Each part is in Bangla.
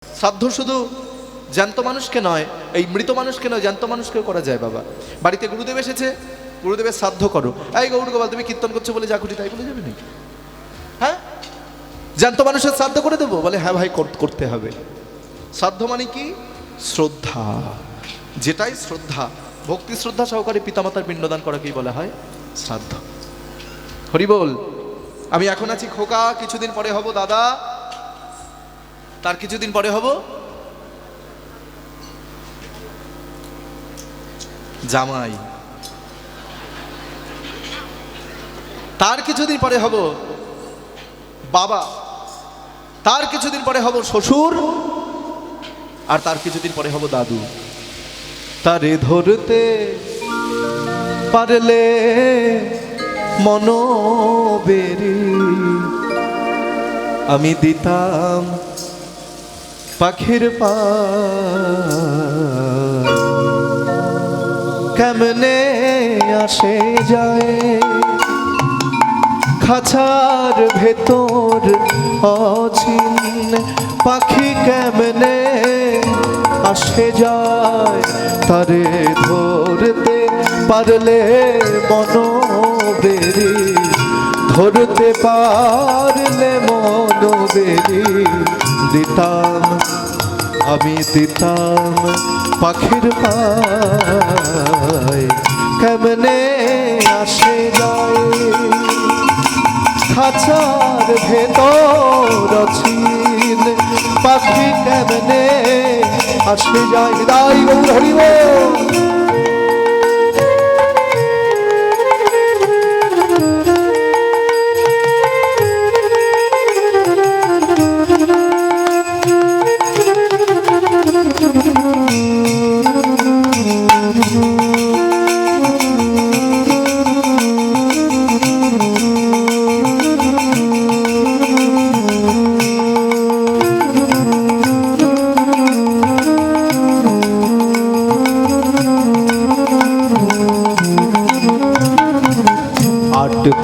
শ্রাদ্ধ শুধু জ্যান্ত মানুষকে নয়, এই মৃত মানুষকে নয়, জ্যান্ত মানুষকেও করা যায়। বাবা বাড়িতে গুরুদেব এসেছে, গুরুদেবের শ্রাদ্ধ করো। এই গৌর গোপাল তুমি কীর্তন করছো বলে যা খুশি তাই বলে যাবে নাকি? হ্যাঁ, জ্যান্ত মানুষের শ্রাদ্ধ করে দেবো? বলে হ্যাঁ ভাই করতে হবে। শ্রাদ্ধ মানে কি? শ্রদ্ধা। যেটাই শ্রদ্ধা, ভক্তি শ্রদ্ধা সহকারে পিতামাতার পিণ্ডদান করাকেই বলা হয় শ্রাদ্ধ। হরি বল। আমি এখন আছি খোকা, কিছুদিন পরে হব দাদা, তার কিছুদিন পরে হব জামাই, তার কিছুদিন পরে হব বাবা, তার কিছুদিন পরে হব শ্বশুর, আর তার কিছুদিন পরে হব দাদু। তারে ধরতে পারলে মনোবেরি আমি দিতাম পাখির পা। কেমনে আসে যায় খাঁচার ভেতর অচিন পাখি, কেমনে আসে যায় তারে ধরতে পারলে মনোবেরি, ধরতে পারলে মনোবেরি দিতাম আমি দিতাম পাখির পায়। কেমনে আসে যায় খাঁচার ভেতর অচিন পাখি, কেমনে আসে যায়। হৃদয় গৌর হরি বল।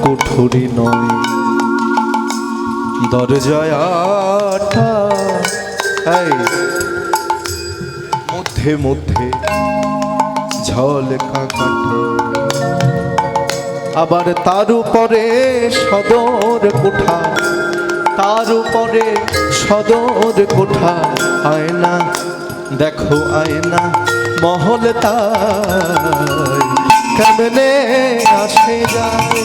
কোঠরি নয় দরজায় আঠা, মধ্যে মধ্যে ঝলকা কাঠা, আবার তার উপরে সদর কোঠা, তার উপরে সদর কোঠা। আয়না দেখো আয়না মহল তাই, কেমনে আসে যায়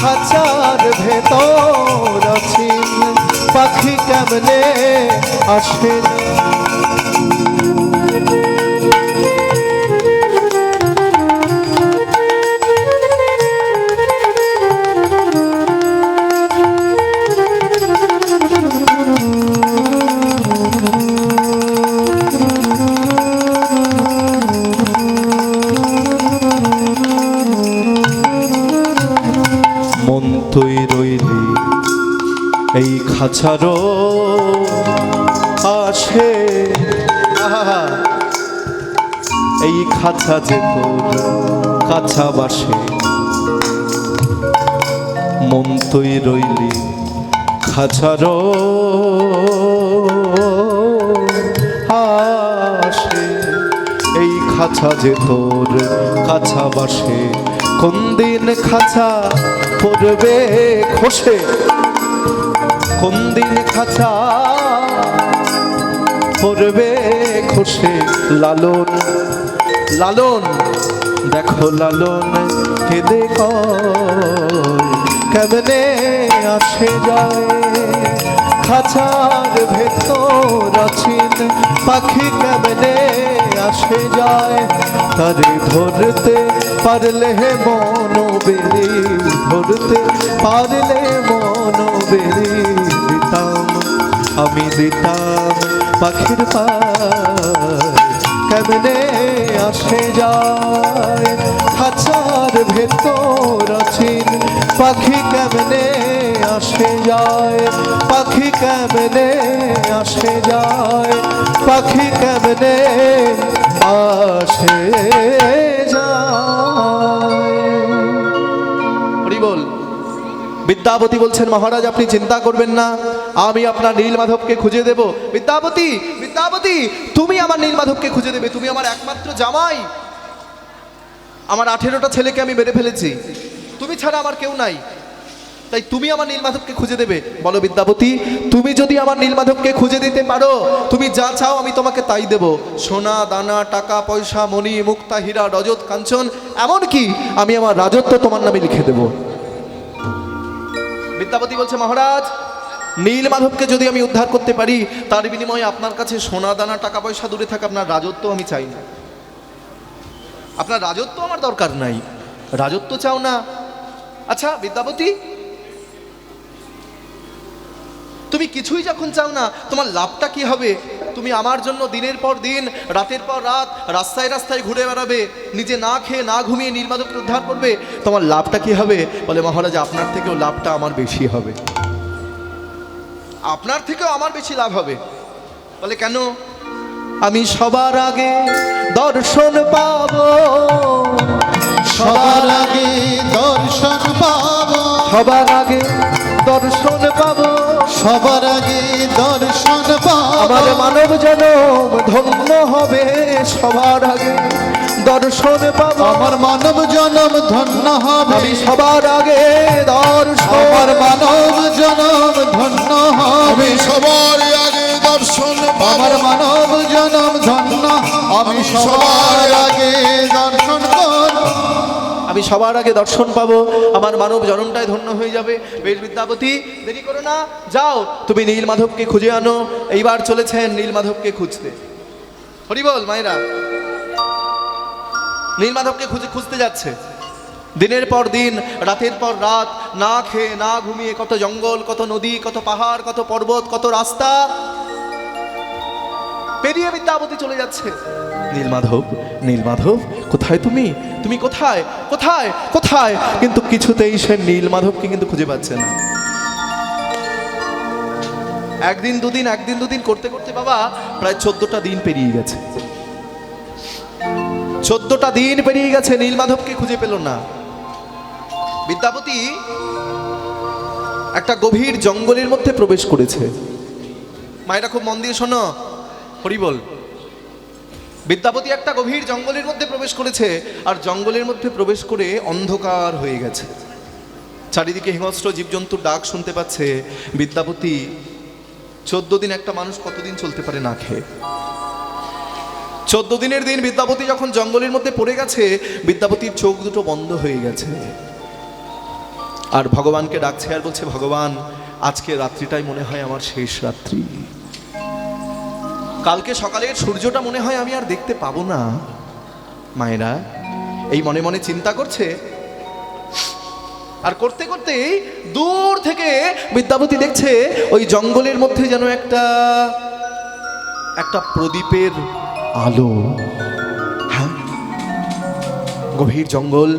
খাঁচার ভেতর অচিন পাখি, কেমনে আসে তুই রইলি এই খাঁচারও আসে। এই খাঁচা যে তোর কাছা বাসে, মন তুই রইলি খাঁচারও আসে। এই খাঁচা যে তোর কাছা বাসে, কোন দিন খাঁচা পড়বে খসে, কোন দিন খাঁচা পড়বে খসে। লালন লালন দেখো লালন কেঁদে কয়, কেমনে আসে যায় খাঁচার ভেতর অচিন পাখি, কেমনে আসে যায় তারে ধরতে পারলে মনোবেরি, ধরতে পারলে মনোবেরি দিতাম আমি দিতাম পাখির পায়। কেমনে আসে যায় খাঁচার ভেতর অচিন পাখি, কেমনে আসে যায় পাখি, কেমনে আসে যায় পাখি, কেমনে আসে যায়। হরি বল। বিদ্যাপতি বলছেন মহারাজ আপনি চিন্তা করবেন না, আমি আপনার নীলমাধবকে খুঁজে দেব। বিদ্যাপতি, বিদ্যাপতি, তুমি আমার নীলমাধবকে খুঁজে দেবে, তুমি আমার একমাত্র জামাই। আমার 18টা ছেলেকে আমি মেরে ফেলেছি, তুমি ছাড়া আমার কেউ নাই, তাই তুমি আমার নীলমাধবকে খুঁজে দেবে। বলো বিদ্যাপতি, তুমি যদি আমার নীলমাধবকে খুঁজে দিতে পারো, তুমি যা চাও আমি তোমাকে তাই দেব। সোনা দানা, টাকা পয়সা, মণি মুক্তা, হীরা রজত কাঞ্চন, এমনকি আমি আমার রাজত্ব তোমার নামে লিখে দেব। বিদ্যাপতি বলছে মহারাজ, নীলমাধবকে যদি আমি উদ্ধার করতে পারি, তার বিনিময়ে আপনার কাছে সোনা দানা টাকা পয়সা দূরে থাকে, আপনার রাজত্ব আমি চাই না। আপনার রাজত্ব আমার দরকার নাই, রাজত্ব চাও না? আচ্ছা বিদ্যাপতি, তুমি কিছুই যখন চাও না, তোমার লাভটা কি হবে? তুমি আমার জন্য দিনের পর দিন, রাতের পর রাত রাস্তায় রাস্তায় ঘুরে বেড়াবে, নিজে না খেয়ে না ঘুমিয়ে নীলমাধবকে উদ্ধার করবে, তোমার লাভটা কি হবে? বলে মহারাজ আপনার থেকেও লাভটা আমার বেশি হবে, আপনার থেকেও আমার বেশি লাভ হবে। বলে কেন? আমি সবার আগে দর্শন পাবো, সবার আগে দর্শন পাবো, সবার আগে দর্শন পাবো, সবার আগে দর্শন পাবো, আমার মানব জনম ধন্য হবে, সবার আগে দর্শন পাবো, আমার মানব জনম ধন্য হবে, আমি সবার আগে দর্শন, আমার মানব জনম ধন্য হবে, সবার আগে দর্শন আমার মানব জনম ধন্য, আমি সবার আগে দর্শন করব, আমি সবার আগে দর্শন পাবো, আমার মানব জনমটাই ধন্য হয়ে যাবে। বেশ বিদ্যাপতি, দেরি করো না, যাও তুমি নীলমাধবকে খুঁজে আনো। এইবার চলেছেন নীলমাধবকে খুঁজতে। হরি বল মায়েরা, নীলমাধবকে খুঁজতে যাচ্ছে। দিনের পর দিন, রাতের পর রাত, না খেয়ে না ঘুমিয়ে, কত জঙ্গল, কত নদী, কত পাহাড়, কত পর্বত, কত রাস্তা পেরিয়ে বিদ্যাপতি চলে যাচ্ছে। নীলমাধব, নীলমাধব, কোথায় তুমি? তুমি কোথায়? কোথায়? কোথায়? কিন্তু কিছুতেই সে নীলমাধবকে কিন্তু খুঁজে পাচ্ছে না। একদিন দুদিন করতে করতে বাবা প্রায় 14টা দিন পেরিয়ে গেছে। 14টা দিন পেরিয়ে গেছে, নীলমাধবকে খুঁজে পেল না। বিদ্যাপতি একটা গভীর জঙ্গলের মধ্যে প্রবেশ করেছে। মায়েরা খুব মন দিয়ে শোনো, হরি বল। বিদ্যাপতি একটা গভীর জঙ্গলের মধ্যে প্রবেশ করেছে, আর জঙ্গলের মধ্যে প্রবেশ করে অন্ধকার হয়ে গেছে। চারিদিকে হিংস্র জীবজন্তুর ডাক শুনতে পাচ্ছে। বিদ্যাপতি 14 দিন, একটা মানুষ কতদিন চলতে পারে না খেয়ে? 14 দিনের দিন বিদ্যাপতি যখন জঙ্গলের মধ্যে পড়ে গেছে, বিদ্যাপতির চোখ দুটো বন্ধ হয়ে গেছে, আর ভগবানকে ডাকছে আর বলছে, ভগবান আজকে রাত্রিটাই মনে হয় আমার শেষ রাত্রি, কালকে সকালের সূর্যটা মনে হয় আমি আর দেখতে পাবো না। মায়েরা এই মনে মনে চিন্তা করছে, আর করতে করতে দূর থেকে বিদ্যাপতি দেখছে ওই জঙ্গলের মধ্যে যেন একটা প্রদীপের আলো। হ্যাঁ, গভীর জঙ্গল,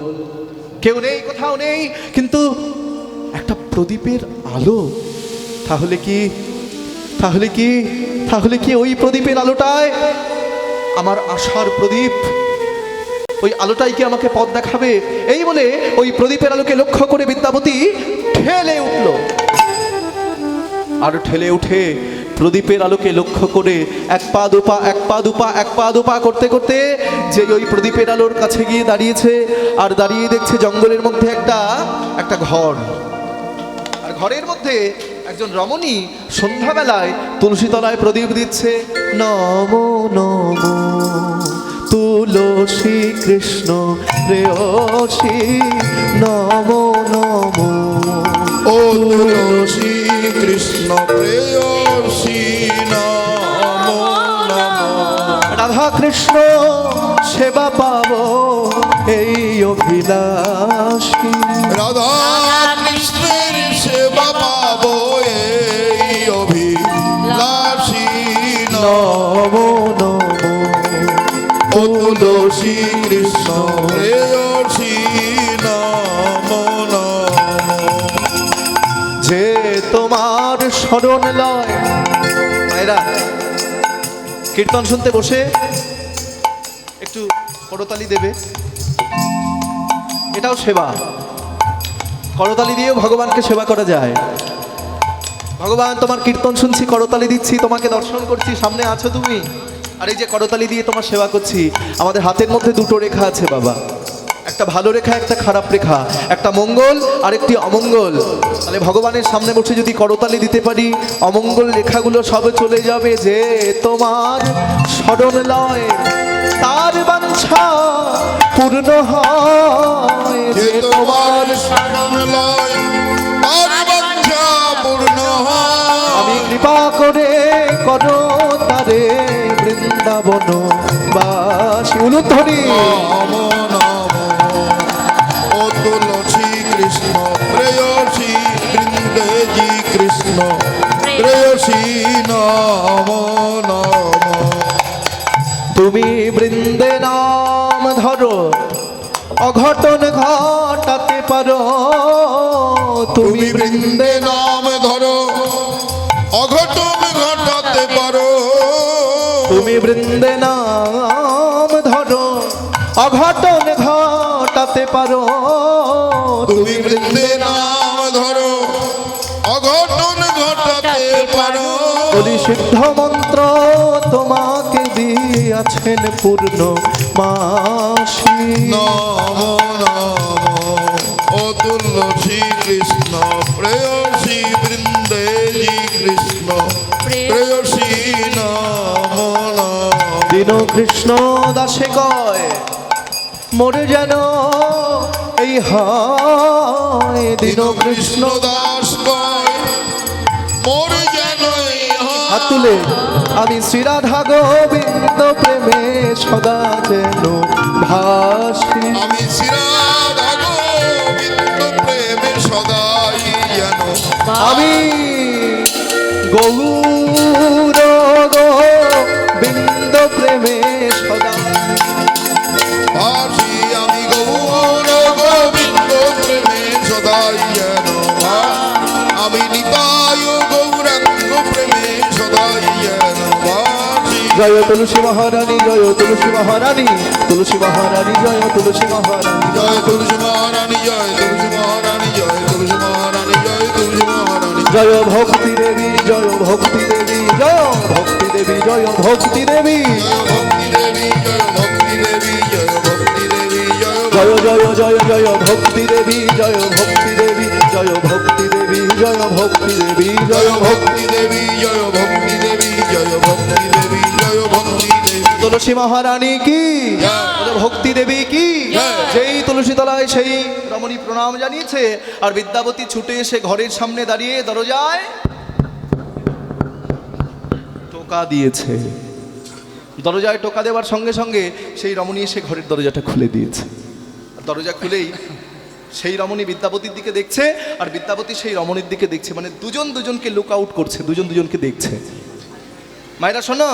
কেউ নেই, কোথাও নেই, কিন্তু একটা প্রদীপের আলো। তাহলে কি ওই প্রদীপের আলোটায় আমার আশার প্রদীপ? ওই আলোটাই কি আমাকে পথ দেখাবে? এই বলে ওই প্রদীপের আলোকে লক্ষ্য করে বিদ্যাপতি ঠেলে উঠল। আর ঠেলে উঠে প্রদীপের আলোকে লক্ষ্য করে এক পা দুপা করতে করতে যে ওই প্রদীপের আলোর কাছে গিয়ে দাঁড়িয়েছে, আর দাঁড়িয়ে দেখছে জঙ্গলের মধ্যে একটা ঘর, আর ঘরের মধ্যে একজন রমণী সন্ধ্যাবেলায় তুলসী তলায় প্রদীপ দিচ্ছে। নমো নমো তুলসী কৃষ্ণ প্রেয়সী, নমো নমো ও তুলসী কৃষ্ণ প্রেয়সী, নমো নমো। রাধা কৃষ্ণ সেবা পাবো এই অভিলাষী, রাধা কৃষ্ণের সেবা পাবো এই অভিলাষী, নমো নমো ও তুলসী কৃষ্ণ প্রেয়সী, নমো নমো। যে তোমার শরণ লয়। মায়েরা কীর্তন শুনতে বসে একটু করতালি দেবে, এটাও সেবা। করতালি দিয়েও ভগবানকে সেবা করা যায়। ভগবান তোমার কীর্তন শুনছি, করতালি দিচ্ছি, তোমাকে দর্শন করছি, সামনে আছো তুমি, আর এই যে করতালি দিয়ে তোমার সেবা করছি। আমাদের হাতের মধ্যে দুটো রেখা আছে বাবা, একটা ভালো রেখা, একটা খারাপ রেখা, একটা মঙ্গল আর একটি অমঙ্গল। তাহলে ভগবানের সামনে বসে যদি করতালি দিতে পারি, অমঙ্গল রেখাগুলো সব চলে যাবে। যে তোমার স্মরণ লয় তার বাঞ্ছা পূর্ণ হয়, যে তোমার শরণ লয় তার বাঞ্ছা পূর্ণ হয়। আমি কৃপা করে করো তারে বৃন্দাবন বাসী। উলুধ্বনি। নম নম ও তুলসী কৃষ্ণ প্রেয়সী বৃন্দেজি কৃষ্ণ প্রেয়সী নম নম। তুমি বৃন্দে নাম ধরো, অঘটন ঘটাতে পারো। তুমি বৃন্দে নাম ধরো, অঘটন ঘটাতে পারো। তুমি বৃন্দে নাম ধরো, অঘটন ঘটাতে পারো। তুমি বৃন্দে নাম ধরো, অঘটন ঘটাতে পারো। বলি সিদ্ধ মন্ত্র তোমাকে দিয়াছেন পূর্ণ মাসি। নম নম ও তুলসী কৃষ্ণ প্রেয়সী বৃন্দেজি কৃষ্ণ প্রেয়সী নম নম। দিন কৃষ্ণ দাসে কয় মোরে যেন এই হয়। দিন কৃষ্ণ কৃষ্ণ দাস কয় মোর যেন এই হয়। হাত তুলে আমি শ্রীরাধা গোবিন্দ প্রেমে সদা যেন ভাসি। আমি শ্রীরাধা গোবিন্দ প্রেমে সদাই যেন আমি গৌর গোবিন্দ প্রেমে সদা ভাসি। আমি গৌর গোবিন্দ প্রেমে সদাই যেন ভাসি। আমি নিতাই গৌরাঙ্গ প্রেমে সদাই যেন ভাসি। জয় তুলসী মহারানী, জয় তুলসী মহারানী, তুলসী মহারানী, জয় তুলসী মহারানী। জয় তুলসী মহারানী, জয় তুলসী মহারানী, জয় তুলসী মহারানী, জয় তুলসী মহারানী। জয় ভক্তি দেবী, জয় ভক্তি দেবী, জয় ভক্তি দেবী, জয় ভক্তি দেবী। জয় ভক্তি দেবী, জয় ভক্তি দেবী, জয় ভক্তি দেবী, জয় জয় জয় জয় ভক্তি দেবী, জয় ভক্তি দেবী, জয় ভক্তি দেবী, জয় ভক্তি দেবী, জয় জয় ভক্তি দেবী, জয় ভক্তি দেবী, জয় ভক্তি দেবী, জয় ভক্তি দেবী। তুলসী মহারানী কি, জয়। ভক্তি দেবী কি। জয়। যেই তুলসী তলায় সেই রমণী প্রণাম জানিয়েছে, আর বিদ্যাবতী ছুটে এসে ঘরের সামনে দাঁড়িয়ে দরজায় টোকা দিয়েছে। দরজায় টোকা দেওয়ার সঙ্গে সঙ্গে সেই রমণী এসে ঘরের দরজাটা খুলে দিয়েছে। দরজা খুলেই সেই রমণী বিদ্যাপতির দিকে দেখছে, আর বিদ্যাপতি সেই রমণীর দিকে দেখছে। মানে দুজন দুজনকে লুক আউট করছে, দুজন দুজনকে দেখছে। মায়েরা শোনো,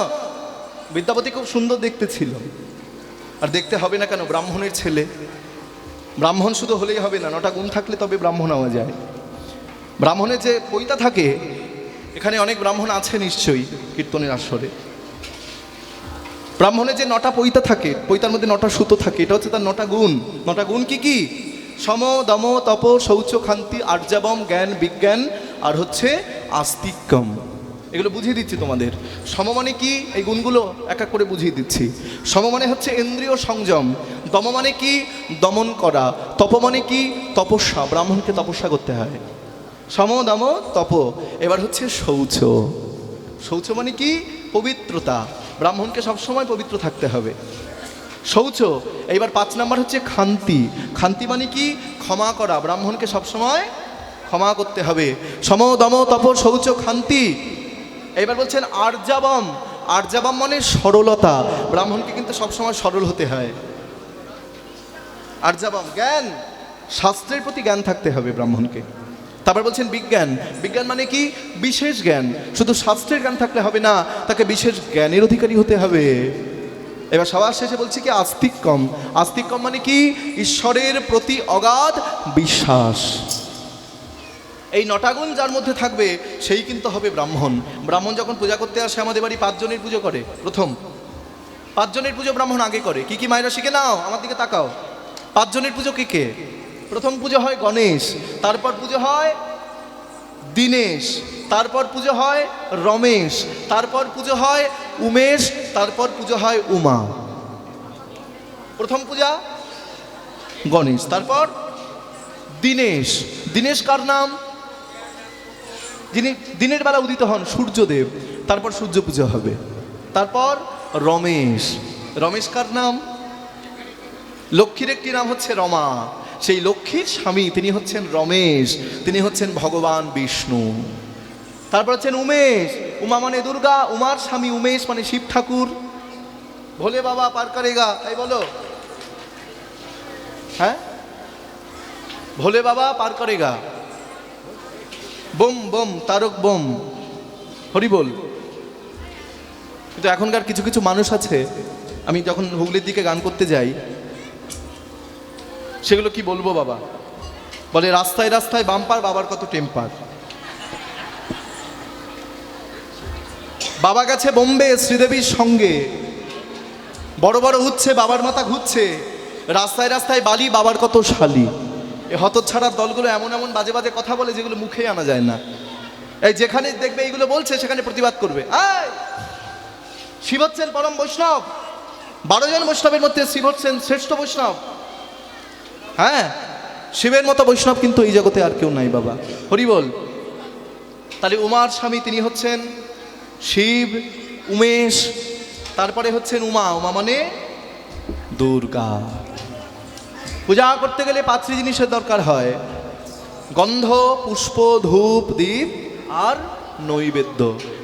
বিদ্যাপতি খুব সুন্দর দেখতে ছিল, আর দেখতে হবে না কেন? ব্রাহ্মণের ছেলে। ব্রাহ্মণ শুধু হলেই হবে না, 9টা গুণ থাকলে তবে ব্রাহ্মণ হওয়া যায়। ব্রাহ্মণের যে পৈতা থাকে, এখানে অনেক ব্রাহ্মণ আছে নিশ্চয়ই কীর্তনের আসরে। ব্রাহ্মণের যে 9টা পৈতা থাকে, পৈতার মধ্যে 9টা সুতো থাকে, এটা হচ্ছে তার 9টা গুণ। 9টা গুণ কি কি? সম, দম, তপ, শৌচ, ক্ষান্তি, আর্যাবম, জ্ঞান, বিজ্ঞান, আর হচ্ছে আস্তিক্যম। এগুলো বুঝিয়ে দিচ্ছি তোমাদের। সম মানে কি, এই গুণগুলো এক এক করে বুঝিয়ে দিচ্ছি। সম মানে হচ্ছে ইন্দ্রিয় সংযম। দম মানে কি, দমন করা। তপ মানে কি, তপস্যা। ব্রাহ্মণকে তপস্যা করতে হয়। সম, দম, তপ। এবার হচ্ছে শৌচ। শৌচ মানে কি, পবিত্রতা। ব্রাহ্মণকে সবসময় পবিত্র থাকতে হবে। শৌচ। এইবার 5 নাম্বার হচ্ছে ক্ষান্তি। ক্ষান্তি মানে কি, ক্ষমা করা। ব্রাহ্মণকে সবসময় ক্ষমা করতে হবে। সম, দম, তপ, শৌচ, ক্ষান্তি। এইবার বলছেন আর্যাবম। আর্যাবম মানে সরলতা। ব্রাহ্মণকে কিন্তু সবসময় সরল হতে হয়। আর্যাবম জ্ঞান, শাস্ত্রের প্রতি জ্ঞান থাকতে হবে ব্রাহ্মণকে। তারপর বলছেন বিজ্ঞান। বিজ্ঞান মানে কি, বিশেষ জ্ঞান। শুধু শাস্ত্রের জ্ঞান থাকলে হবে না, তাকে বিশেষ জ্ঞানের অধিকারী হতে হবে। এবার সবার শেষে বলছি কি, আস্তিক্যম। আস্তিক্যম মানে কি, ঈশ্বরের প্রতি অগাধ বিশ্বাস। এই 9টা গুণ যার মধ্যে থাকবে সেই কিন্তু হবে ব্রাহ্মণ। ব্রাহ্মণ যখন পূজা করতে আসে আমাদের বাড়ি 5 জনের পুজো করে। প্রথম 5 জনের পুজো ব্রাহ্মণ আগে করে। কি কি মায়েরা শিখে নাও, আমার দিকে তাকাও। 5 জনের পুজো কে কে? প্রথম পুজো হয় গণেশ, তারপর পুজো হয় দীনেশ, তারপর পুজো হয় রমেশ, তারপর পুজো হয় উমেশ, তারপর পুজো হয় উমা। প্রথম পূজা গণেশ, তারপর দীনেশ। দীনেশ কার নাম? যিনি দিনের বেলা উদিত হন, সূর্যদেব, তারপর সূর্য পূজা হবে। তারপর রমেশ। রমেশ কার নাম? লক্ষ্মীর একটি নাম হচ্ছে রমা, সেই লক্ষ্মীর স্বামী তিনি হচ্ছেন রমেশ, তিনি হচ্ছেন ভগবান বিষ্ণু। তারপর হচ্ছেন উমেশ, উমা মানে দুর্গা, উমার স্বামী উমেশ মানে শিব ঠাকুর। ভোলে বাবা পার করেগা, তাই বলো, হ্যাঁ, ভোলে বাবা পার করেগা, বোম বোম তারক বোম, হরি বল। কিন্তু এখনকার কিছু কিছু মানুষ আছে, আমি যখন হুগলির দিকে গান করতে যাই, সেগুলো কি বলবো বাবা, বলে রাস্তায় রাস্তায় বাম্পার, বাবার কত টেম্পার। বাবা গেছে বোম্বে শ্রীদেবীর সঙ্গে, বড় বড় হচ্ছে, বাবার মাথা ঘুরছে, রাস্তায় রাস্তায় বালি, বাবার কত শালি। এই হতচ্ছাড়ার দলগুলো এমন এমন বাজে বাজে কথা বলে যেগুলো মুখে আনা যায় না। এই যেখানে দেখবে এইগুলো বলছে সেখানে প্রতিবাদ করবে। শিব হচ্ছেন পরম বৈষ্ণব, 12 জন বৈষ্ণবের মধ্যে শিব হচ্ছেন শ্রেষ্ঠ বৈষ্ণব। হ্যাঁ, শিবের মতো বৈষ্ণব কিন্তু এই জগতে আর কেউ নাই বাবা, হরি বল। তাহলে উমার স্বামী তিনি হচ্ছেন শিব, উমেশ, তারপরে হচ্ছেন উমা। উমা মানে দুর্গা। পূজা করতে গেলে 5টি জিনিসের দরকার হয়: গন্ধ, পুষ্প, ধূপ, দীপ আর নৈবেদ্য।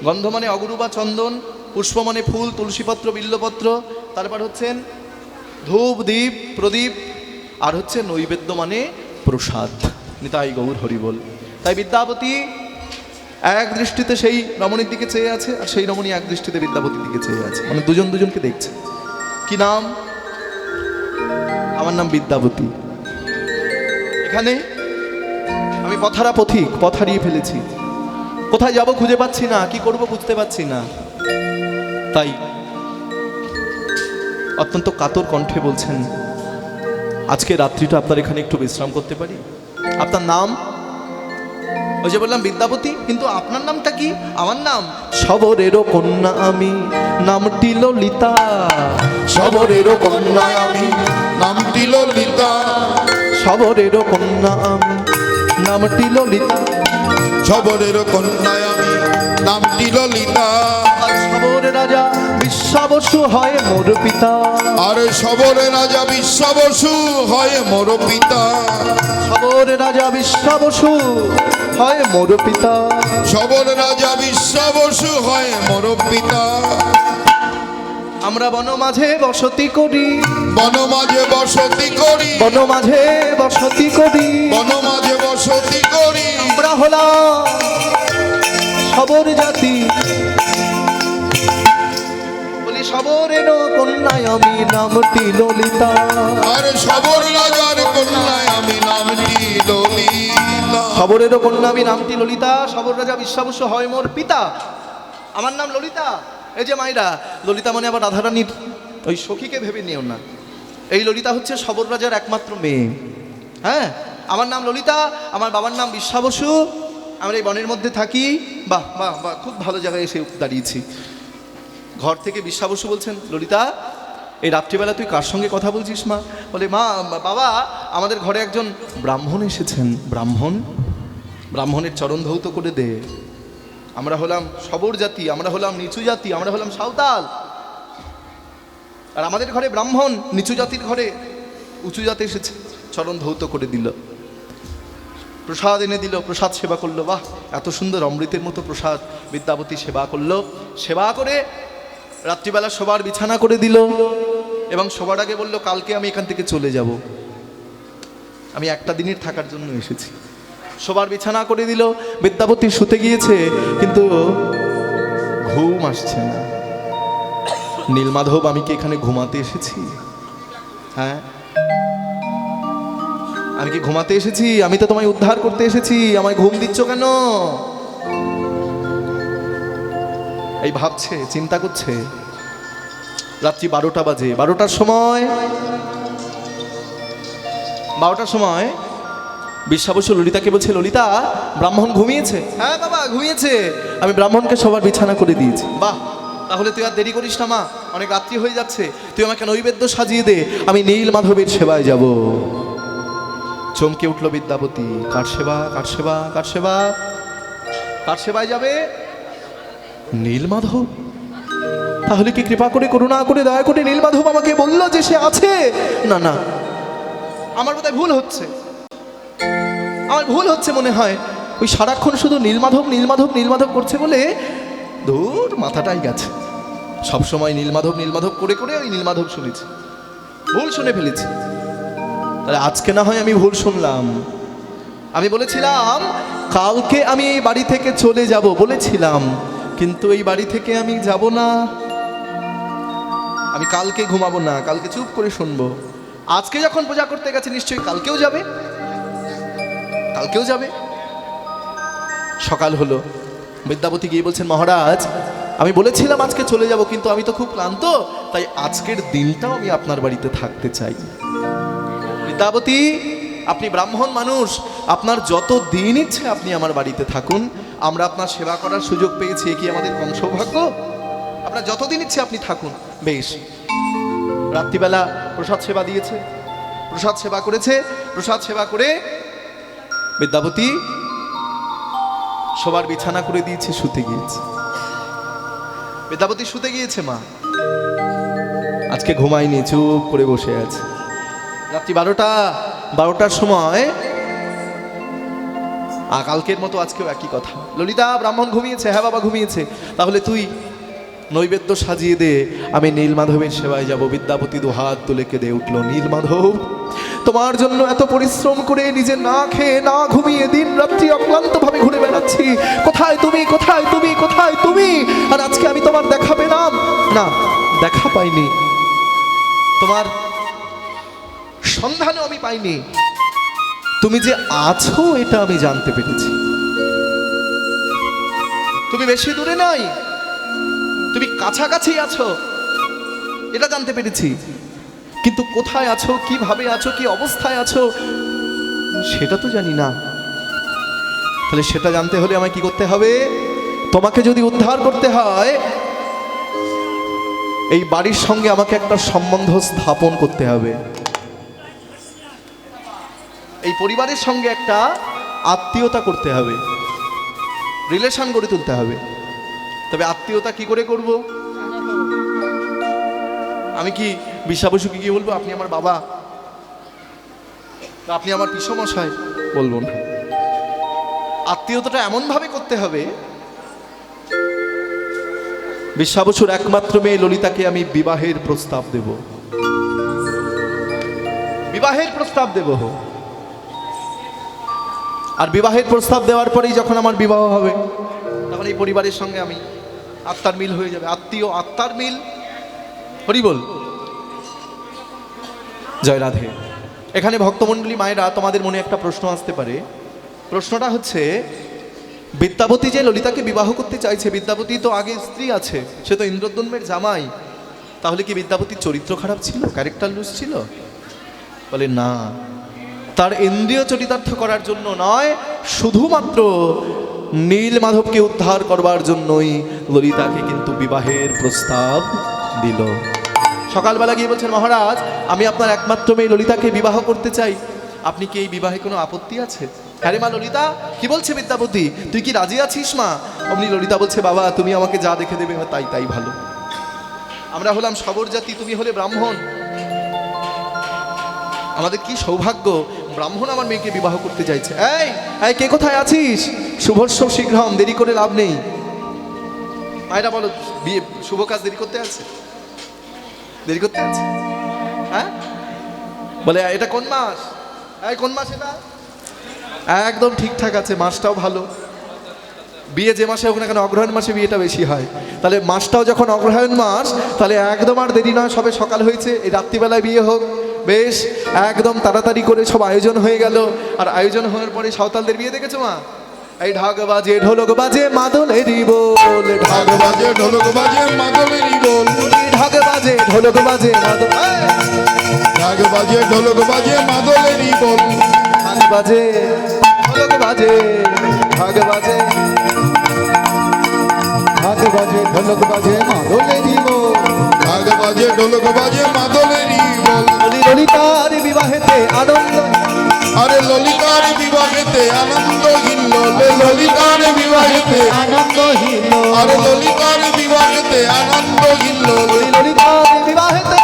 গন্ধ মানে অগুরু বা চন্দন, পুষ্প মানে ফুল, তুলসীপত্র, বিল্লপত্র, তারপর হচ্ছেন ধূপ, দীপ, প্রদীপ, আর হচ্ছে নৈবেদ্য মানে প্রসাদ। নিতাই গৌর হরি বল। তাই বিদ্যাপতি এক দৃষ্টিতে সেই রমণীর দিকে চেয়ে আছে, আর সেই রমণী এক দৃষ্টিতে বিদ্যাপতির দিকে চেয়ে আছে, মানে দুজন দুজনকে দেখছে। কি নাম? আমার নাম বিদ্যাপতি। এখানে আমি পথহারা পথিক, পথ হারিয়ে ফেলেছি, কোথায় যাব খুঁজে পাচ্ছি না, কি করব বুঝতে পারছি না। তাই অত্যন্ত কাতর কণ্ঠে বলছেন, আজকে রাত্রিটা আপনার এখানে একটু বিশ্রাম করতে পারি? আপনার নাম? ওই যে বললাম বিদ্যাপতি, কিন্তু আপনার নামটা কি? আমার নাম শবরেরও কন্যা আমি, নামটি ললিতা। শবরেরও কন্যা আমি, নামটি ললিতা। শবরেরও কন্যা আমি, নামটি ললিতা। শবরেরও কন্যা আমি, নামটি ললিতা। আর শবর রাজা বিশ্বাবসু হয় মোর পিতা। আর শবরে রাজা বিশ্বাবসু হয় মোর পিতা। শবর রাজা বিশ্বাবসু হয় মোর পিতা। শবর রাজা বিশ্বাবসু হয় মোর পিতা। আমরা বন মাঝে বসতি করি, বন মাঝে বসতি করি, বন মাঝে বসতি করি, বন মাঝে বসতি করি। আমরা হলাম শবর জাতি, বলি শবরের কন্যায় আমি, নামটি ললিতা। আর শবর রাজার কন্যায় আমি, নামটি ললিতা। শবরের কন্যা আমি, নামটি ললিতা। শবর রাজা বিশ্বাবসু হয় মোর পিতা, আমার নাম ললিতা। এই যে মাইরা, ললিতা মানে আবার রাধারানীর ওই সখীকে ভেবে নিও না। এই ললিতা হচ্ছে শবর রাজার একমাত্র মেয়ে। হ্যাঁ, আমার নাম ললিতা, আমার বাবার নাম বিশ্বাবসু, আমরা এই বনের মধ্যে থাকি। বাহ বাহ বাহ, খুব ভালো জায়গায় এসে দাঁড়িয়েছি। ঘর থেকে বিশ্বাবসু বলছেন, ললিতা এই রাত্রিবেলা তুই কার সঙ্গে কথা বলছিস মা? বলে, মা বাবা আমাদের ঘরে একজন ব্রাহ্মণ এসেছেন। ব্রাহ্মণ? ব্রাহ্মণের চরণ ধৌত করে দে। আমরা হলাম শবর জাতি, আমরা হলাম নিচু জাতি, আমরা হলাম সাঁওতাল, আর আমাদের ঘরে ব্রাহ্মণ নিচু জাতির ঘরে উঁচু জাতি এসেছে, চরণ ধৌত করে দিল, প্রসাদ এনে দিল, প্রসাদ সেবা করলো। বাহ, এত সুন্দর অমৃতের মতো প্রসাদ বিদ্যাপতি সেবা করলো। সেবা করে রাত্রিবেলা শোবার বিছানা করে দিল, এবং শোবার আগে বলল, কালকে আমি এখান থেকে চলে যাব, আমি একটা দিনের থাকার জন্য এসেছি। শোবার বিছানা করে দিল, বিদ্যাপতি শুতে গিয়েছে, কিন্তু ঘুম আসছে না। নীলমাধব, আমি কি এখানে ঘুমাতে এসেছি? হ্যাঁ, আমি কি ঘুমাতে এসেছি? আমি তো তোমায় উদ্ধার করতে এসেছি, আমায় ঘুম দিচ্ছ কেন? এই ভাবছে, চিন্তা করছে। রাত্রি 12টা বাজে। 12টার সময় বিশ্বাবসু ললিতাকে বলছে, ললিতা ব্রাহ্মণ ঘুমিয়েছে? হ্যাঁ বাবা ঘুমিয়েছে, আমি ব্রাহ্মণকে সবার বিছানা করে দিয়েছি। বাহ, তাহলে তুই আর দেরি করিস না মা, অনেক রাত্রি হয়ে যাচ্ছে, তুই আমাকে নৈবেদ্য সাজিয়ে দে, আমি নীল মাধবের সেবায় যাব। চমকে উঠল বিদ্যাপতি, কার সেবা কার সেবা কার সেবা, কার সেবায় যাবে? নীলমাধব। তাহলে কি কৃপা করে করুণা করে দয়া করে নীলমাধব আমাকে বললো যে সে আছে? না না, আমার বোধহয় ভুল হচ্ছে, আমার ভুল হচ্ছে মনে হয়। ওই সারাক্ষণ শুধু নীলমাধব নীলমাধব নীলমাধব করছে বলে দূর মাথাটাই গেছে। সবসময় নীলমাধব নীলমাধব করে করে ওই নীলমাধব শুনেছি, ভুল শুনে ফেলেছি। তাহলে আজকে না হয় আমি ভুল শুনলাম। আমি বলেছিলাম কালকে আমি এই বাড়ি থেকে চলে যাব বলেছিলাম, কিন্তু এই বাড়ি থেকে আমি যাব না। আমি কালকে ঘুমাবো না, কালকে চুপ করে শুনবো। আজকে যখন পূজা করতে গেছে নিশ্চয়ই কালকেও যাবে, কালকেও যাবে। সকাল হলো, বিদ্যাপতি গিয়ে বলছেন, মহারাজ আমি বলেছিলাম আজকে চলে যাব, কিন্তু আমি তো খুব ক্লান্ত, তাই আজকের দিনটাও আমি আপনার বাড়িতে থাকতে চাই। বিদ্যাপতি, আপনি ব্রাহ্মণ মানুষ, আপনার যত দিন ইচ্ছে আপনি আমার বাড়িতে থাকুন, আমরা আপনার সেবা করার সুযোগ পেয়েছি, কি আমাদের কম সৌভাগ্য? আপনার যতদিন ইচ্ছে আপনি থাকুন। বেশ, রাত্রিবেলা প্রসাদ সেবা দিয়েছে, প্রসাদ সেবা করেছে, প্রসাদ সেবা করে বিদ্যাপতি সবার বিছানা করে দিয়েছে, শুতে গিয়েছে। বিদ্যাপতি শুতে গিয়েছে, মা আজকে ঘুমায়নি, চুপ করে বসে আছে। রাত্রি 12টার সময়, কালকের মতো আজকেও একই কথা, ললিতা ব্রাহ্মণ ঘুমিয়েছে? হ্যাঁ বাবা ঘুমিয়েছে। তাহলে তুই নৈবেদ্য সাজিয়ে দে, আমি নীলমাধবের সেবায় যাব। বিদ্যাপতি দুহাত তুলে কেঁদে উঠল, নীলমাধব তোমার জন্য এত পরিশ্রম করে নিজে না খেয়ে না ঘুমিয়ে দিন রাত্রি অক্লান্ত ভাবে ঘুরে বেড়াচ্ছি, কোথায় তুমি কোথায় তুমি কোথায় তুমি? আর আজকে আমি তোমার দেখা পেলাম না, দেখা পাইনি, তোমার সন্ধানও আমি পাইনি। তুমি যে আছো এটা আমি জানতে পেরেছি, তুমি বেশি দূরে নাই, তুমি কাছাকাছি আছো এটা জানতে পেরেছি, কিন্তু কোথায় আছো, কিভাবে আছো, কি অবস্থায় আছো সেটা তো জানি না। তাহলে সেটা জানতে হলে আমায় কি করতে হবে? তোমাকে যদি উদ্ধার করতে হয়, এই বাড়ির সঙ্গে আমাকে একটা সম্বন্ধ স্থাপন করতে হবে, এই পরিবারের সঙ্গে একটা আত্মীয়তা করতে হবে, রিলেশন গড়ে তুলতে হবে। তবে আত্মীয়তা কি করে করব? আমি কি বিশ্বাবসুকে গিয়ে বলবো আপনি আমার বাবা, আপনি আমার পিসমশাই? বলবো না। আত্মীয়তাটা এমন ভাবে করতে হবে, বিশ্বাবসুর একমাত্র মেয়ে ললিতাকে আমি বিবাহের প্রস্তাব দেব, বিবাহের প্রস্তাব দেব। আর বিবাহের প্রস্তাব দেওয়ার পরেই যখন আমার বিবাহ হবে, তখন এই পরিবারের সঙ্গে আমি আত্মার মিল হয়ে যাবে, আত্মীয় আত্মার মিল। হরি বল, জয় রাধে। এখানে ভক্তমণ্ডলী মায়েরা, তোমাদের মনে একটা প্রশ্ন আসতে পারে। প্রশ্নটা হচ্ছে, বিদ্যাপতি যে ললিতাকে বিবাহ করতে চাইছে, বিদ্যাপতি তো আগে স্ত্রী আছে, সে তো ইন্দ্রদ্যম্নের জামাই, তাহলে কি বিদ্যাপতির চরিত্র খারাপ ছিল, ক্যারেক্টার লুজ ছিল? বলে না, তার ইন্দ্রিয় চরিতার্থ করার জন্য নয়, শুধুমাত্র নীলমাধবকে উদ্ধার করবার জন্যই ললিতাকে কিন্তু বিবাহের প্রস্তাব দিল। সকালবেলা গিয়ে বলছেন, মহারাজ আমি আপনার একমাত্র মেয়ে ললিতাকে বিবাহ করতে চাই, আপনি কি এই বিবাহে কোনো আপত্তি আছে? হ্যাঁ রে মা ললিতা, কি বলছে বিদ্যাপতি, তুই কি রাজি আছিস মা? অমনি ললিতা বলছে, বাবা তুমি আমাকে যা দেখে দেবে তাই তাই ভালো। আমরা হলাম শবর জাতি, তুমি হলে ব্রাহ্মণ, আমাদের কি সৌভাগ্য, ব্রাহ্মণ আমার মেয়েকে বিবাহ করতে চাইছে। এই এই কে কোথায় আছিস? শুভস্য শীঘ্রম, দেরি করে লাভ নেই। মায়েরা বলো, বিয়ে শুভ কাজ দেরি করতে আছে, দেরি করতে আছে? হ্যাঁ বলে, এটা কোন মাস? এই কোন মাস এটা? একদম ঠিকঠাক আছে, মাসটাও ভালো। বিয়ে যে মাসে হোক না কেন, অগ্রহায়ণ মাসে বিয়েটা বেশি হয়, তাহলে মাসটাও যখন অগ্রহায়ণ মাস, তাহলে একদম আর দেরি নয়, সবে সকাল হয়েছে, এই রাত্রিবেলায় বিয়ে হোক। বেশ, একদম তাড়াতাড়ি করে সব আয়োজন হয়ে গেল। আর আয়োজন হওয়ার পরে সাঁওতালদের বিয়ে দেখেছো মা? এই ঢাক বাজে ঢোলক বাজে মাদলেরই বল, ঢাক বাজে ঢোলক বাজে মাদলেরই বল, ঢাক বাজে ঢোলক বাজে মাদল, ঢাক বাজে ঢোলক বাজে মাদলেরই বল, ঢাক বাজে ঢোলক বাজে ঢাক বাজে ঢাক বাজে ঢোলক বাজে মাদলে দিব ঢাক বাজে ঢোলক বাজে মাদলেরই বল ললিতার বিবাহেতে আনন্দ আরে ললিতার বিবাহেতে আনন্দ হিল্ল ললিতার বিবাহেতে আনন্দ হিল আরে ললিতার বিবাহেতে আনন্দ হিল্ল ললিতার বিবাহেতে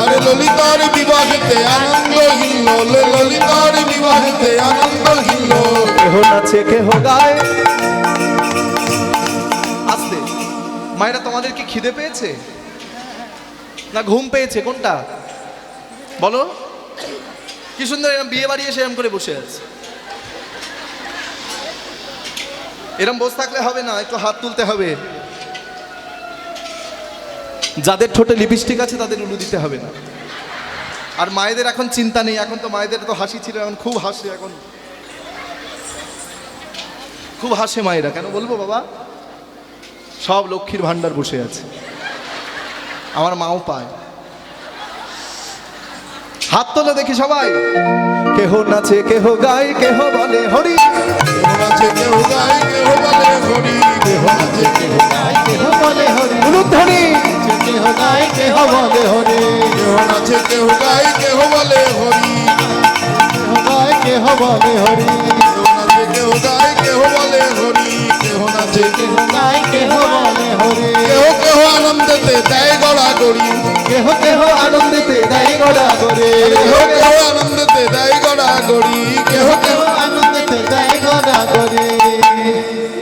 আরে ললিতার বিবাহেতে আনন্দ হিল্ল ললিতার বিবাহেতে আনন্দ হিল্ল কেহ নাচে কেহ গায় আস্তে মায়েরা তোমাদের কি খিদে পেয়েছে না ঘুম পেয়েছে কোনটা বলো কি সুন্দর এরম বিয়ে বাড়ি এসে এরম করে বসে আছে এরম বসে থাকলে হবে না একটু হাত তুলতে হবে যাদের ঠোঁটে লিপস্টিক আছে তাদের উলু দিতে হবে না আর মায়েদের এখন চিন্তা নেই এখন তো মায়েদের তো হাসি ছিল এখন খুব হাসে এখন খুব হাসে মায়েরা কেন বলবো বাবা সব লক্ষ্মীর ভান্ডার বসে আছে আমার মাও পায় হাত তোলো দেখি সবাই কেহ নাচে কেহ গায় কেহ বলে হরি কেহ নাচে কেহ গায় কেহ বলে হরি কেহ নাচে কেহ গায় কেহ বলে হরি উলুধ্বনি কেহ গায় কেহ বলে হরি কেহ নাচে কেহ গায় কেহ বলে হরি কেহ গায় কেহ বলে হরি কেহ নাচে কেহ গায় কেহ বলে হরি কেহ নাচে কেহ গায় কেহ বলে হরি কেহ কেহ আনন্দেতে দেয় গড়া গড়ি কেহ কেহ আনন্দিতে দেয় গড়া করে কেহ কেহ আনন্দেতে দেয় গড়া গড়ি কেহ কেহ আনন্দিতে দেয় গড়া করে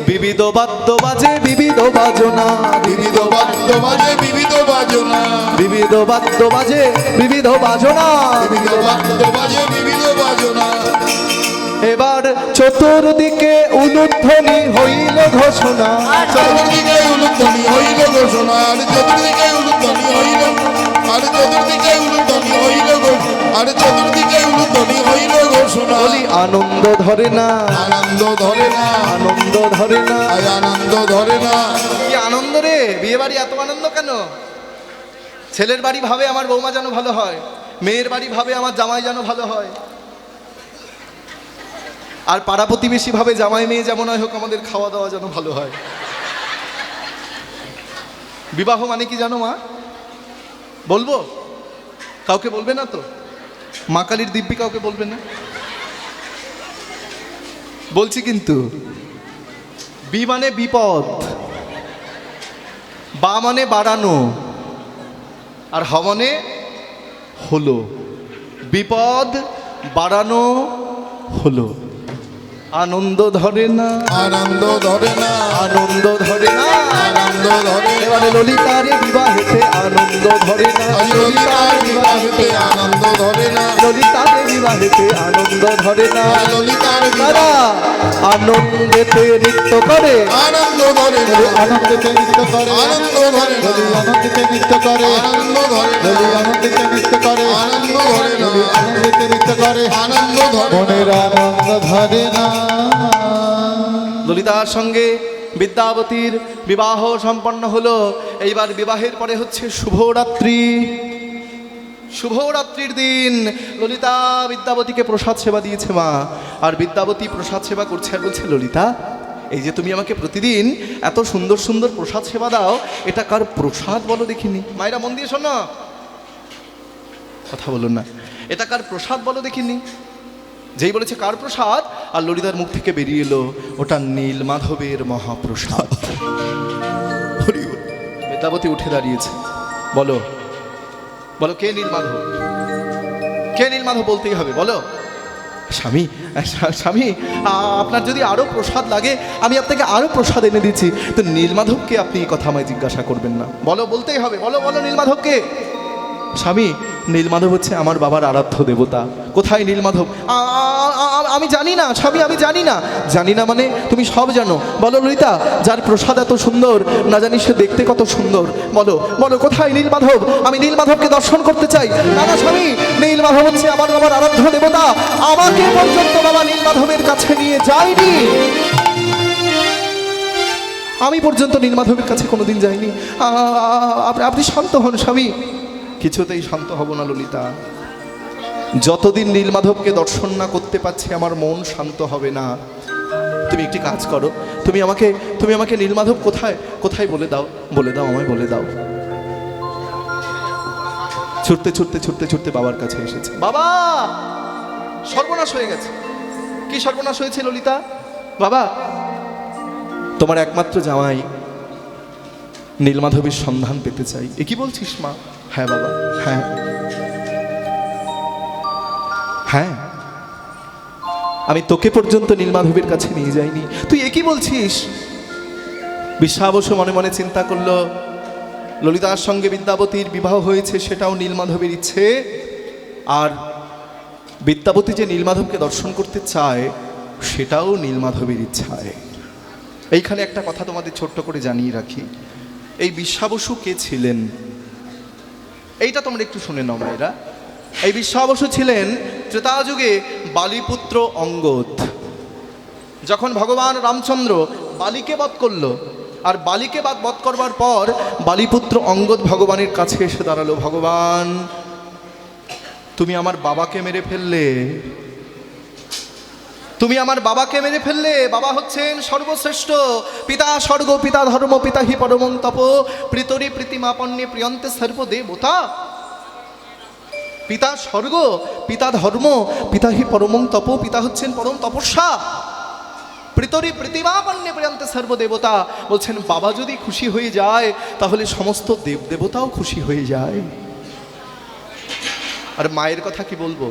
বিবিধ বাদ্য বাজে বিবিধ বাজনা বিবিধ বাদ্য বাজে বিবিধ বাজনা বিবিধ বাদ্য বাজে বিবিধ বাজনা বিবিধ বাদ্য বাজে বিবিধ বাজনা এবার চতুর্দিকে উলুধ্বনি হইল ঘোষণা চতুর্দিকে উলুধ্বনি হইল ঘোষণা আর চতুর্দিকে উলুধ্বনি হইল আর চতুর্দিকে উলুধ্বনি হইল আর চতুর্দিকে উলুধ্বনি হইল ঘোষণা বলি আনন্দ ধরে না আনন্দ ধরে না আনন্দ ধরে না আয় আনন্দ ধরে না কি আনন্দ রে বিয়ে বাড়ি এত আনন্দ কেন ছেলের বাড়ি ভাবে আমার বৌমা যেন ভালো হয় মেয়ের বাড়ি ভাবে আমার জামাই যেন ভালো হয় আর পাড়া প্রতিবেশী ভাবে জামাই মেয়ে যেমন হয় হোক আমাদের খাওয়া দাওয়া যেন ভালো হয় বিবাহ মানে কি জানো মা বলবো কাউকে বলবে না তো মা কালীর দিব্যি কাউকে বলবে না বলছি কিন্তু বি মানে বিপদ বা মানে বাড়ানো আর হ মানে হলো বিপদ বাড়ানো হলো আনন্দ ধরে না আনন্দ ধরে না আনন্দ ধরে না আনন্দ ধরে এবারে ললিতারে বিবাহেতে আনন্দ ধরে না আজ ললিতার বিবাহেতে আনন্দ ধরে না ললিতারে বিবাহেতে আনন্দ ধরে না আজ ললিতার তারা আনন্দেতে নৃত্য করে আনন্দ ধরে না আনন্দিতে নৃত্য করে আনন্দ ধরে না বলি আনন্দিতে নৃত্য করে আনন্দ ধরে না বলি আনন্দিতে নৃত্য করে আনন্দ ধরে না বলি আনন্দিতে নৃত্য করে আনন্দ ধরে মনের আনন্দ ধরে না ললিতার সঙ্গে বিদ্যাবতীর বিবাহ সম্পন্ন হলো এইবার বিবাহের পরে হচ্ছে শুভরাত্রি শুভরাত্রির দিন ললিতা বিদ্যাবতীকে প্রসাদ সেবা দিয়েছে মা আর বিদ্যাবতী প্রসাদ সেবা করছে আর বলছে ললিতা এই যে তুমি আমাকে প্রতিদিন এত সুন্দর সুন্দর প্রসাদ সেবা দাও এটা কার প্রসাদ বলো দেখিনি মায়েরা মন দিয়ে শোনো কথা বলুন না এটা কার প্রসাদ বলো দেখিনি যেই বলেছে কার প্রসাদ আর ললিতার মুখ থেকে বেরিয়ে এলো ওটা নীলমাধবের মহাপ্রসাদ বিদ্যাবতী উঠে দাঁড়িয়েছে বলো বলো কে নীলমাধব কে নীলমাধব বলতেই হবে বলো স্বামী স্বামী আপনার যদি আরো প্রসাদ লাগে আমি আপনাকে আরো প্রসাদ এনে দিচ্ছি তো নীলমাধবকে আপনি এই কথা আমায় জিজ্ঞাসা করবেন না বলো বলতেই হবে বলো বলো নীলমাধবকে স্বামী নীলমাধব হচ্ছে আমার বাবার আরাধ্য দেবতা কোথায় নীলমাধব আমি জানি না স্বামী আমি জানি না মানে তুমি সব জানো বলো ললিতা যার প্রসাদ এত সুন্দর না জানি সে দেখতে কত সুন্দর বলো বলো কোথায় নীলমাধব আমি নীলমাধবকে দর্শন করতে চাই না না স্বামী নীলমাধব হচ্ছে আমার বাবার আরাধ্য দেবতা আমাকে পর্যন্ত বাবা নীলমাধবের কাছে নিয়ে যায়নি আমি পর্যন্ত নীলমাধবের কাছে কোনোদিন যাইনি আপনি শান্ত হন স্বামী কিছুতেই শান্ত হব না ললিতা যতদিন নীলমাধবকে দর্শন না করতে পারছি আমার মন শান্ত হবে না। তুমি একটি কাজ করো, তুমি আমাকে নীলমাধব কোথায় কোথায় বলে দাও, আমায় বলে দাও। ছুটতে ছুটতে ছুটতে ছুটতে বাবার কাছে এসেছে। বাবা, সর্বনাশ হয়ে গেছে। কি সর্বনাশ হয়েছে ললিতা? বাবা, তোমার একমাত্র জামাই নীলমাধবের সন্ধান পেতে চাই। এ কি বলছিস মা? হ্যাঁ বাবা, হ্যাঁ হ্যাঁ, আমি তোকে পর্যন্ত নীলমাধবের কাছে নিয়ে যাইনি, তুই এ কি বলছিস? বিশ্বাবশ মনে মনে চিন্তা করলো, ললিতার সঙ্গে বিদ্যাবতীর বিবাহ হয়েছে সেটাও নীলমাধবের ইচ্ছে, আর বিদ্যাবতী যে নীলমাধবকে দর্শন করতে চায় সেটাও নীলমাধবের ইচ্ছায়। এইখানে একটা কথা তোমাদের ছোট্ট করে জানিয়ে রাখি, এই বিশ্বাবসু কে ছিলেন এইটা তোমরা একটু শুনে নাও মায়েরা। এই বিশ্বাবসু ছিলেন ত্রেতা যুগে বালিপুত্র অঙ্গদ। যখন ভগবান রামচন্দ্র বালিকে বধ করলো, আর বালিকে বধ করবার পর বালিপুত্র অঙ্গদ ভগবানের কাছে এসে দাঁড়ালো, ভগবান তুমি আমার বাবাকে মেরে ফেললে, তুমি আমার বাবাকে মেরে ফেললে। বাবা হচ্ছেন সর্বশ্রেষ্ঠ, পিতা স্বর্গ, পিতা ধর্ম, পিতা হি পরমং তপ, প্রীতরে প্রীতিমাপন্নে প্রিয়ন্তে সর্বদেবতা। পিতা স্বর্গ, পিতা ধর্ম, পিতা হি পরমং তপ, পিতা হচ্ছেন পরম তপস্যা, প্রীতরে প্রীতিমাপন্নে প্রিয়ন্তে সর্বদেবতা। বলছেন বাবা যদি খুশি হয়ে যায় তাহলে সমস্ত দেবদেবতাও খুশি হয়ে যায়। আর মায়ের কথা কি বলবো,